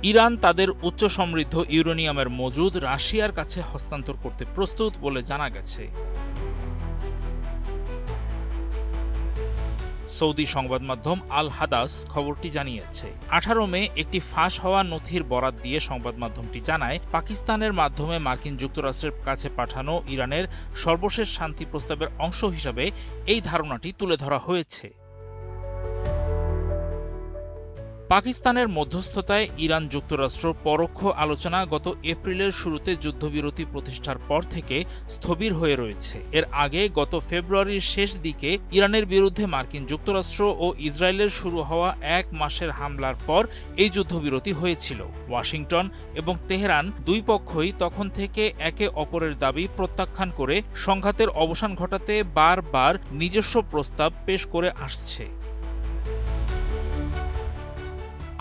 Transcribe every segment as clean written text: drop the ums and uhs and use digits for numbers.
Iran তাদের উচ্চ সমৃদ্ধ ইউরেনিয়ামের মজুদ রাশিয়ার কাছে হস্তান্তর করতে প্রস্তুত বলে জানা গেছে। সৌদি সংবাদ মাধ্যম আল হাদাস খবরটি জানিয়েছে। 18 মে একটি ফাঁস হওয়া নথির বরাত দিয়ে সংবাদ মাধ্যমটি জানায়, পাকিস্তানের মাধ্যমে মার্কিন যুক্তরাষ্ট্রের কাছে পাঠানো ইরানের সর্বশেষ শান্তি প্রস্তাবের অংশ হিসাবে এই ধারণাটি তুলে ধরা হয়েছে। পাকিস্তানের মধ্যস্থতায় ইরান যুক্তরাষ্ট্র পরোক্ষ আলোচনা গত এপ্রিলের শুরুতে যুদ্ধবিরতি প্রতিষ্ঠার পর থেকে স্থবির হয়ে রয়েছে। এর আগে গত ফেব্রুয়ারির শেষ দিকে ইরানের বিরুদ্ধে মার্কিন যুক্তরাষ্ট্র ও ইসরায়েলের শুরু হওয়া 1 মাসের হামলার পর এই যুদ্ধবিরতি হয়েছিল। ওয়াশিংটন এবং তেহরান দুই পক্ষই তখন থেকে একে অপরের দাবি প্রত্যাখ্যান করে সংঘাতের অবসান ঘটাতে বারবার নিজস্ব প্রস্তাব পেশ করে আসছে।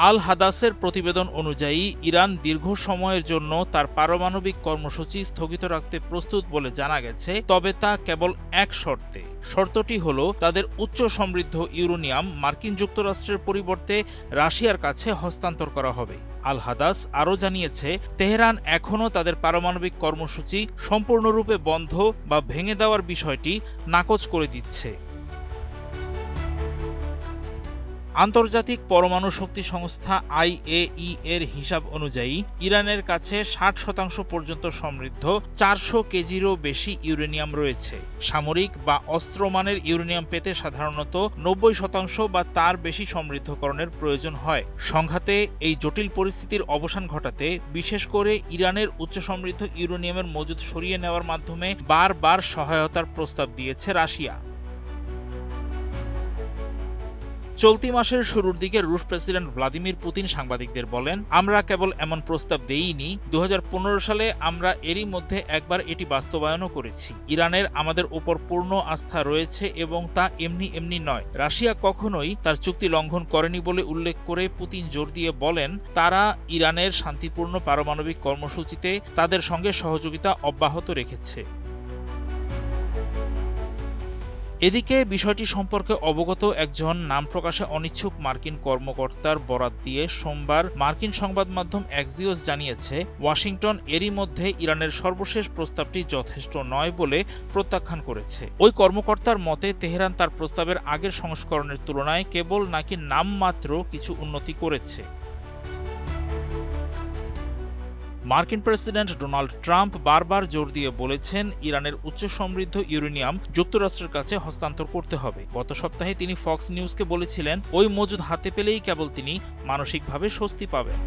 আল হাদাসের প্রতিবেদন অনুযায়ী ইরান দীর্ঘ সময়ের জন্য তার পারমাণবিক কর্মসূচি স্থগিত রাখতে প্রস্তুত বলে জানা গেছে, তবে তা কেবল এক শর্তে। শর্তটি হল তাদের উচ্চ সমৃদ্ধ ইউরেনিয়াম মার্কিন যুক্তরাষ্ট্রের পরিবর্তে রাশিয়ার কাছে হস্তান্তর করা হবে। আল হাদাস আরও জানিয়েছে, তেহরান এখনও তাদের পারমাণবিক কর্মসূচি সম্পূর্ণরূপে বন্ধ বা ভেঙে দেওয়ার বিষয়টি নাকচ করে দিচ্ছে। আন্তর্জাতিক পরমাণু শক্তি সংস্থা IAEA এর হিসাব অনুযায়ী ইরানের কাছে 60% পর্যন্ত সমৃদ্ধ 400 কেজিরও বেশি ইউরেনিয়াম রয়েছে। সামরিক বা অস্ত্রমানের ইউরেনিয়াম পেতে সাধারণত 90% বা তার বেশি সমৃদ্ধকরণের প্রয়োজন হয়। সংঘাতে এই জটিল পরিস্থিতির অবসান ঘটাতে বিশেষ করে ইরানের উচ্চ সমৃদ্ধ ইউরেনিয়ামের মজুদ সরিয়ে নেওয়ার মাধ্যমে বারবার সহায়তার প্রস্তাব দিয়েছে রাশিয়া। চলতি মাসের শুরুর দিকে রুশ প্রেসিডেন্ট ভ্লাদিমির পুতিন সাংবাদিকদের বলেন, আমরা কেবল এমন প্রস্তাব দেইনি, 2015 সালে আমরা এরই মধ্যে একবার এটি বাস্তবায়নও করেছি। ইরানের আমাদের উপর পূর্ণ আস্থা রয়েছে এবং তা এমনি এমনি নয়। রাশিয়া কখনোই তার চুক্তি লঙ্ঘন করেনি বলে উল্লেখ করে পুতিন জোর দিয়ে বলেন, তারা ইরানের শান্তিপূর্ণ পারমাণবিক কর্মসূচিতে তাদের সঙ্গে সহযোগিতা অব্যাহত রেখেছে। এদিকে বিষয়টি সম্পর্কে অবগত একজন নাম প্রকাশে অনিচ্ছুক মার্কিন কর্মকর্তার বরাত দিয়ে সোমবার মার্কিন সংবাদ মাধ্যম অ্যাক্সিওস জানিয়েছে, ওয়াশিংটন এরই মধ্যে ইরানের সর্বশেষ প্রস্তাবটি যথেষ্ট নয় বলে প্রত্যাখ্যান করেছে। ওই কর্মকর্তার মতে, তেহরান তার প্রস্তাবের আগের সংস্করণের তুলনায় কেবল নাকি নামমাত্র কিছু উন্নতি করেছে। মার্কিন প্রেসিডেন্ট ডোনাল্ড ট্রাম্প বারবার জোর দিয়ে বলেছেন, ইরানের উচ্চ সমৃদ্ধ ইউরেনিয়াম যুক্তরাষ্ট্রের কাছে হস্তান্তর করতে হবে। গত সপ্তাহে তিনি ফক্স নিউজকে বলেছিলেন, ওই মজুদ হাতে পেলেই কেবল তিনি মানসিকভাবে স্বস্তি পাবেন।